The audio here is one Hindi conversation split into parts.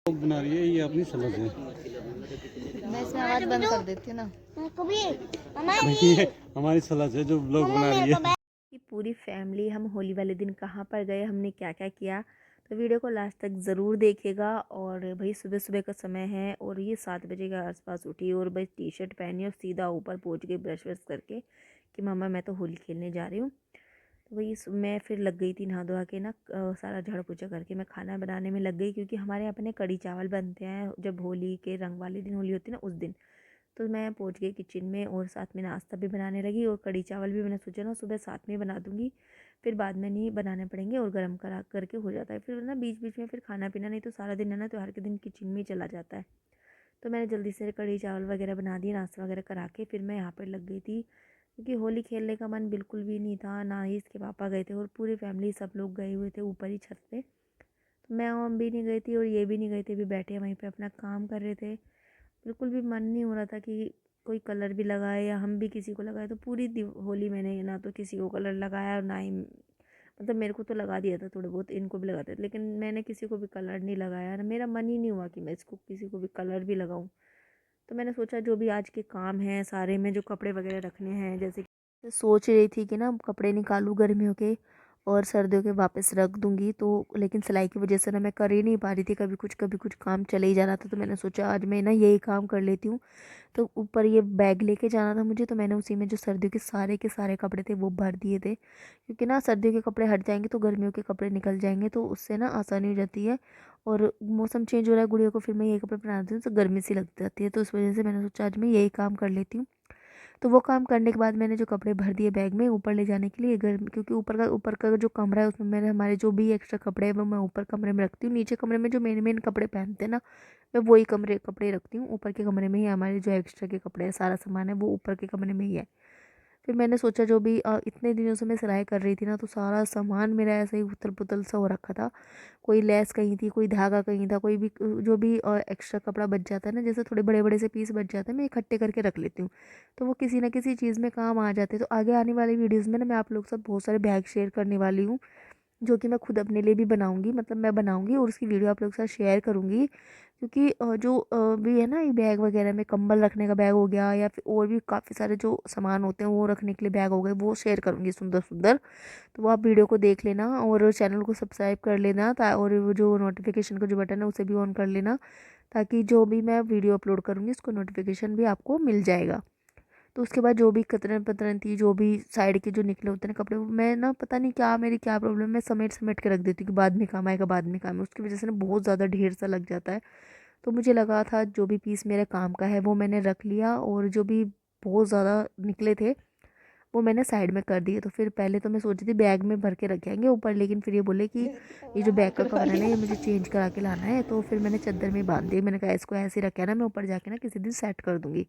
लोग बना रही है, ये अपनी समझ है। मैं इसमें आवाज बंद कर देती हूँ ना। ये हमारी समझ है जो ब्लॉग बना रही है। कि पूरी फैमिली हम होली वाले दिन कहाँ पर गए, हमने क्या क्या किया, तो वीडियो को लास्ट तक ज़रूर देखिएगा। और भाई सुबह सुबह का समय है और ये 7 बजे के आसपास उठी और भाई टी शर्ट पहनी और सीधा ऊपर पहुँच गई ब्रश व्रश करके कि मामा मैं तो होली खेलने जा रही हूँ। तो वही मैं फिर लग गई थी नहा धोआ के ना, सारा झाड़ू पोछा करके मैं खाना बनाने में लग गई, क्योंकि हमारे यहाँ पे कड़ी चावल बनते हैं जब होली के रंग वाले दिन होली होती है ना उस दिन। तो मैं पहुंच गई किचन में और साथ में नाश्ता भी बनाने लगी और कड़ी चावल भी मैंने सोचा ना सुबह साथ में बना दूंगी, फिर बाद में नहीं बनाने पड़ेंगे और गर्म करा करके हो जाता है फिर ना बीच बीच में फिर खाना पीना, नहीं तो सारा दिन है ना त्योहार के दिन किचन में ही चला जाता है। तो मैंने जल्दी से कड़ी चावल वगैरह बना दिए, नाश्ता वगैरह करा के फिर मैं यहाँ पर लग गई थी, क्योंकि होली खेलने का मन बिल्कुल भी नहीं था, ना ही इसके पापा गए थे और पूरी फैमिली सब लोग गए हुए थे ऊपर ही छत पे। तो मैं हम भी नहीं गई थी और ये भी नहीं गए थे, भी बैठे वहीं पे अपना काम कर रहे थे। बिल्कुल भी मन नहीं हो रहा था कि कोई कलर भी लगाए या हम भी किसी को लगाए। तो पूरी होली मैंने ना तो किसी को कलर लगाया और ना ही मतलब मेरे को तो लगा दिया था थोड़े बहुत, इनको भी लगाते थे, लेकिन मैंने किसी को भी कलर नहीं लगाया, मेरा मन ही नहीं हुआ कि मैं इसको किसी को भी कलर भी लगाऊं। तो मैंने सोचा जो भी आज के काम हैं सारे में, जो कपड़े वगैरह रखने हैं, जैसे कि सोच रही थी कि ना कपड़े निकालूं गर्मियों के और सर्दियों के वापस रख दूंगी, तो लेकिन सिलाई की वजह से ना मैं कर ही नहीं पा रही थी, कभी कुछ काम चले ही जा रहा था। तो मैंने सोचा आज मैं ना यही काम कर लेती हूँ। तो ऊपर ये बैग लेके जाना था मुझे, तो मैंने उसी में जो सर्दियों के सारे कपड़े थे वो भर दिए थे, क्योंकि ना सर्दियों के कपड़े हट जाएंगे तो गर्मियों के कपड़े निकल जाएंगे, तो उससे ना आसानी हो जाती है। और मौसम चेंज हो रहा है, गुड़िया को फिर मैं यही कपड़े पहनाती हूँ तो गर्मी सी लग जाती है, तो उस वजह से मैंने सोचा आज मैं यही काम कर लेती हूँ। तो वो काम करने के बाद मैंने जो कपड़े भर दिए बैग में ऊपर ले जाने के लिए, घर क्योंकि ऊपर का जो कमरा है उसमें मैंने हमारे जो भी एक्स्ट्रा कपड़े हैं वो मैं ऊपर कमरे में रखती हूँ। नीचे कमरे में जो मेन कपड़े पहनते हैं ना, मैं वही कपड़े रखती हूँ। ऊपर के कमरे में ही हमारे जो एक्स्ट्रा के कपड़े हैं, सारा सामान है वो ऊपर के कमरे में ही है। फिर मैंने सोचा जो भी इतने दिनों से मैं सिलाई कर रही थी ना, तो सारा सामान मेरा ऐसे ही उथल पुथल सा हो रखा था। कोई लेस कहीं थी, कोई धागा कहीं था, कोई भी जो भी एक्स्ट्रा कपड़ा बच जाता है ना, जैसे थोड़े बड़े बड़े से पीस बच जाते हैं, मैं इकट्ठे करके रख लेती हूँ, तो वो किसी ना किसी चीज़ में काम आ जाते हैं। तो आगे आने वाली वीडियोज़ में ना मैं आप लोग सब बहुत सारे बैग शेयर करने वाली हूँ, जो कि मैं खुद अपने लिए भी बनाऊंगी, मतलब मैं बनाऊंगी और उसकी वीडियो आप लोग के साथ शेयर करूंगी। क्योंकि जो भी है ना ये बैग वगैरह में, कंबल रखने का बैग हो गया या फिर और भी काफ़ी सारे जो सामान होते हैं वो रखने के लिए बैग हो गए, वो शेयर करूंगी सुंदर सुंदर। तो वो आप वीडियो को देख लेना और चैनल को सब्सक्राइब कर लेना, और वो जो नोटिफिकेशन का जो बटन है उसे भी ऑन कर लेना, ताकि जो भी मैं वीडियो अपलोड करूँगी उसको नोटिफिकेशन भी आपको मिल जाएगा। तो उसके बाद जो भी कतरन पतरन थी, जो भी साइड के जो निकले होते हैं ना कपड़े, वो मैं ना पता नहीं क्या मेरी क्या प्रॉब्लम है, मैं समेट समेट के रख देती हूँ कि बाद में काम आएगा, बाद में काम है, उसकी वजह से ना बहुत ज़्यादा ढेर सा लग जाता है। तो मुझे लगा था जो भी पीस मेरे काम का है वो मैंने रख लिया, और जो भी बहुत ज़्यादा निकले थे वो मैंने साइड में कर दिए। तो फिर पहले तो मैं सोची थी बैग में भर के रख आएंगे ऊपर, लेकिन फिर ये बोले कि ये जो बैग का कवर है ना ये मुझे चेंज करा के लाना है, तो फिर मैंने चादर में बांध दिया। मैंने कहा इसको ऐसे ही रखा ना, मैं ऊपर जाके ना किसी दिन सेट कर दूँगी।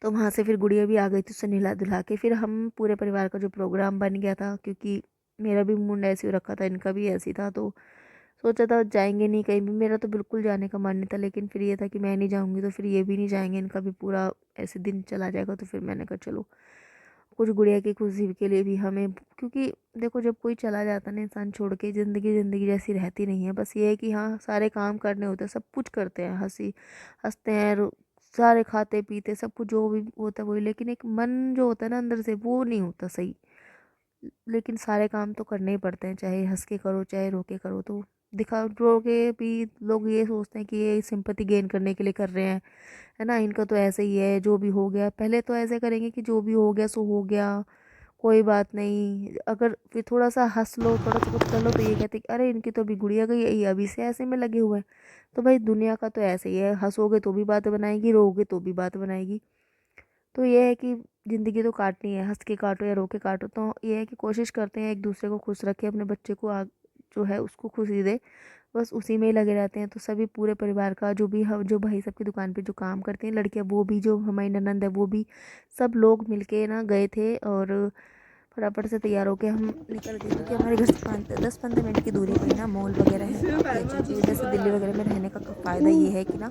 तो वहाँ से फिर गुड़िया भी आ गई थी, उसे नहला धुला के फिर हम पूरे परिवार का जो प्रोग्राम बन गया था, क्योंकि मेरा भी मूड ऐसे ही रखा था, इनका भी ऐसे ही था, तो सोचा था जाएंगे नहीं कहीं भी। मेरा तो बिल्कुल जाने का मन नहीं था, लेकिन फिर ये था कि मैं नहीं जाऊंगी तो फिर ये भी नहीं जाएंगे, इनका भी पूरा ऐसे दिन चला जाएगा। तो फिर मैंने कहा चलो कुछ गुड़िया की खुशी के लिए भी हमें, क्योंकि देखो जब कोई चला जाता है ना इंसान छोड़ के, ज़िंदगी ज़िंदगी जैसी रहती नहीं है। बस ये है कि हाँ सारे काम करने होते हैं, सब कुछ करते हैं, हंसते हैं, सारे खाते पीते सब कुछ जो भी होता है वही, लेकिन एक मन जो होता है ना अंदर से वो नहीं होता सही। लेकिन सारे काम तो करने ही पड़ते हैं, चाहे हंस के करो चाहे रो के करो। तो दिखा रो के भी लोग ये सोचते हैं कि ये सिंपैथी गेन करने के लिए कर रहे हैं, है ना, इनका तो ऐसे ही है, जो भी हो गया। पहले तो ऐसे करेंगे कि जो भी हो गया सो हो गया, कोई बात नहीं। अगर फिर थोड़ा सा हंस लो, थोड़ा सा कुछ कर लो, तो ये कहते कि अरे इनकी तो अभी गुड़िया गई है, ये अभी से ऐसे में लगे हुए हैं। तो भाई दुनिया का तो ऐसे ही है, हंसोगे तो भी बात बनाएगी, रोगे तो भी बात बनाएगी। तो ये है कि ज़िंदगी तो काटनी है, हंस के काटो या रो के काटो। तो ये है कि कोशिश करते हैं एक दूसरे को खुश रखें, अपने बच्चे को जो है उसको खुशी दे, बस उसी में ही लगे रहते हैं। तो सभी पूरे परिवार का जो भी जो भाई सबकी दुकान पे जो काम करते हैं लड़कियां, वो भी जो हमारी ननंद है वो भी, सब लोग मिलके ना गए थे, और फटाफट से तैयार होके हम निकल गए, क्योंकि हमारे घर से 10-15 मिनट की दूरी पर ना मॉल वगैरह है काफ़ी अच्छी अच्छी। जैसे दिल्ली वगैरह में रहने का फ़ायदा ये है कि ना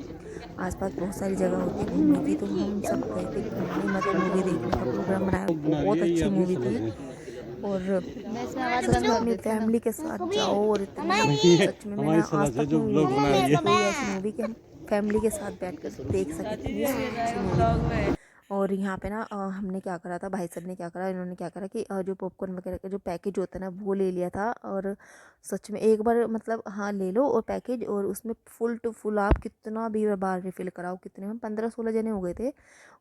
आसपास बहुत सारी जगह होती है घूमने की। तो हम सब गए थे घूमने, मतलब मूवी देखने का प्रोग्राम बनाया, लोग बना रही बहुत है, ये अच्छी अपनी मूवी समझ थी। है। और मैं सच में अपनी फैमिली के साथ जाओ और इतनी देखिए सच में मैंने हमारी आज सलाह तक से जो में ब्लॉग नहीं बना देखी रही थी है। कोई ऐसी मूवी कि हम फैमिली के साथ बैठकर देख सके, इतनी अच्छी मूवी थी। और यहाँ पे ना हमने क्या करा था, भाई साहब ने क्या करा, इन्होंने क्या करा कि जो पॉपकॉर्न वगैरह का जो पैकेज होता है ना वो ले लिया था। और सच में एक बार मतलब हाँ ले लो और पैकेज, और उसमें फुल टू फुल आप कितना भी बार रिफ़िल कराओ, कितने हम 15-16 जने हो गए थे,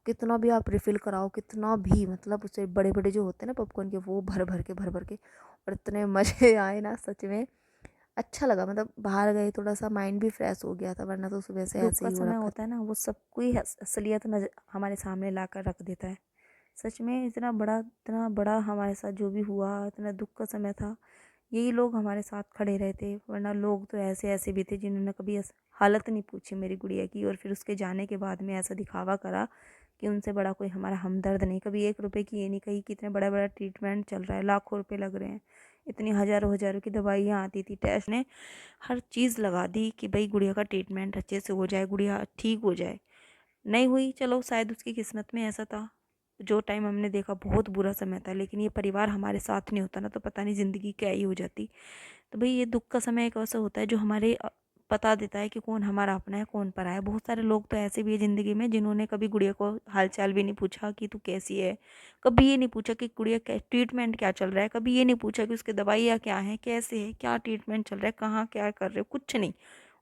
कितना भी आप रिफ़िल कराओ, कितना भी मतलब उससे बड़े बड़े जो होते हैं ना पॉपकॉर्न के, वो भर भर के और इतने मज़े आए ना सच में। अच्छा लगा, मतलब बाहर गए थोड़ा सा माइंड भी फ्रेश हो गया था, वरना तो सुबह से ऐसे ही हो रखा होता है ना, वो सब कोई असलियत नजर हमारे सामने ला कर रख देता है। सच में इतना बड़ा हमारे साथ जो भी हुआ, इतना दुख का समय था, यही लोग हमारे साथ खड़े रहे थे। वरना लोग तो ऐसे ऐसे भी थे जिन्होंने कभी हालत नहीं पूछी मेरी गुड़िया की, और फिर उसके जाने के बाद में ऐसा दिखावा करा कि उनसे बड़ा कोई हमारा हमदर्द नहीं। कभी 1 रुपए की ये नहीं कही कि इतना बड़ा बड़ा ट्रीटमेंट चल रहा है, लाखों रुपए लग रहे हैं, इतनी हज़ारों हज़ारों की दवाइयाँ आती थी, टेस्ट ने हर चीज़ लगा दी कि भाई गुड़िया का ट्रीटमेंट अच्छे से हो जाए, गुड़िया ठीक हो जाए। नहीं हुई, चलो शायद उसकी किस्मत में ऐसा था। जो टाइम हमने देखा बहुत बुरा समय था, लेकिन ये परिवार हमारे साथ नहीं होता ना तो पता नहीं ज़िंदगी क्या ही हो जाती। तो भाई ये दुख का समय एक ऐसा होता है जो हमारे बता देता है कि कौन हमारा अपना है कौन पराया है। बहुत सारे लोग तो ऐसे भी है ज़िंदगी में जिन्होंने कभी गुड़िया को हालचाल भी नहीं पूछा कि तू कैसी है, कभी ये नहीं पूछा कि गुड़िया क्या ट्रीटमेंट क्या चल रहा है, कभी ये नहीं पूछा कि उसके दवाइयाँ क्या हैं, कैसे है, क्या ट्रीटमेंट चल रहा है, कहाँ क्या कर रहे हो, कुछ नहीं।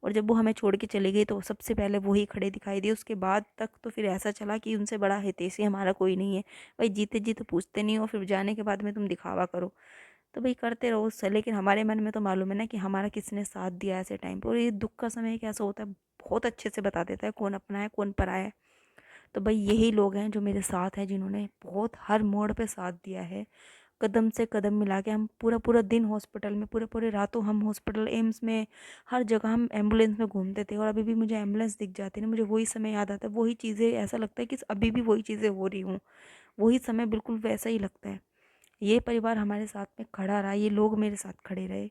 और जब वो हमें छोड़ के चली गई तो सबसे पहले वही खड़े दिखाई दिए। उसके बाद तक तो फिर ऐसा चला कि उनसे बड़ा हितैषी हमारा कोई नहीं है। भाई जीते जी तो पूछते नहीं हो, फिर जाने के बाद में तुम दिखावा करो। तो भाई करते रहो उससे, लेकिन हमारे मन में तो मालूम है ना कि हमारा किसने साथ दिया ऐसे टाइम पे। और ये दुख का समय एक ऐसा होता है, बहुत अच्छे से बता देता है कौन अपना है कौन पराया है। तो भाई यही लोग हैं जो मेरे साथ हैं, जिन्होंने बहुत हर मोड़ पे साथ दिया है, कदम से कदम मिला के। हम पूरा पूरा दिन हॉस्पिटल में, पूरे पूरे रातों हम हॉस्पिटल, एम्स में, हर जगह हम एम्बुलेंस में घूमते थे। और अभी भी मुझे एम्बुलेंस दिख जाती है ना, मुझे वही समय याद आता है, वही चीज़ें, ऐसा लगता है कि अभी भी वही चीज़ें हो रही हूँ, वही समय बिल्कुल वैसा ही लगता है। ये परिवार हमारे साथ में खड़ा रहा, ये लोग मेरे साथ खड़े रहे,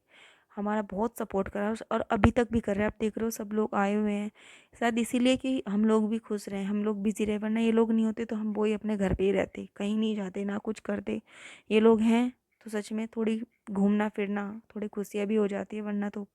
हमारा बहुत सपोर्ट करा और अभी तक भी कर रहे हैं। आप देख रहे हो सब लोग आए हुए हैं, शायद इसीलिए कि हम लोग भी खुश रहे, हम लोग बिजी रहे। वरना ये लोग नहीं होते तो हम वही अपने घर पे ही रहते, कहीं नहीं जाते, ना कुछ करते। ये लोग हैं तो सच में थोड़ी घूमना फिरना, थोड़ी खुशियाँ भी हो जाती है, वरना तो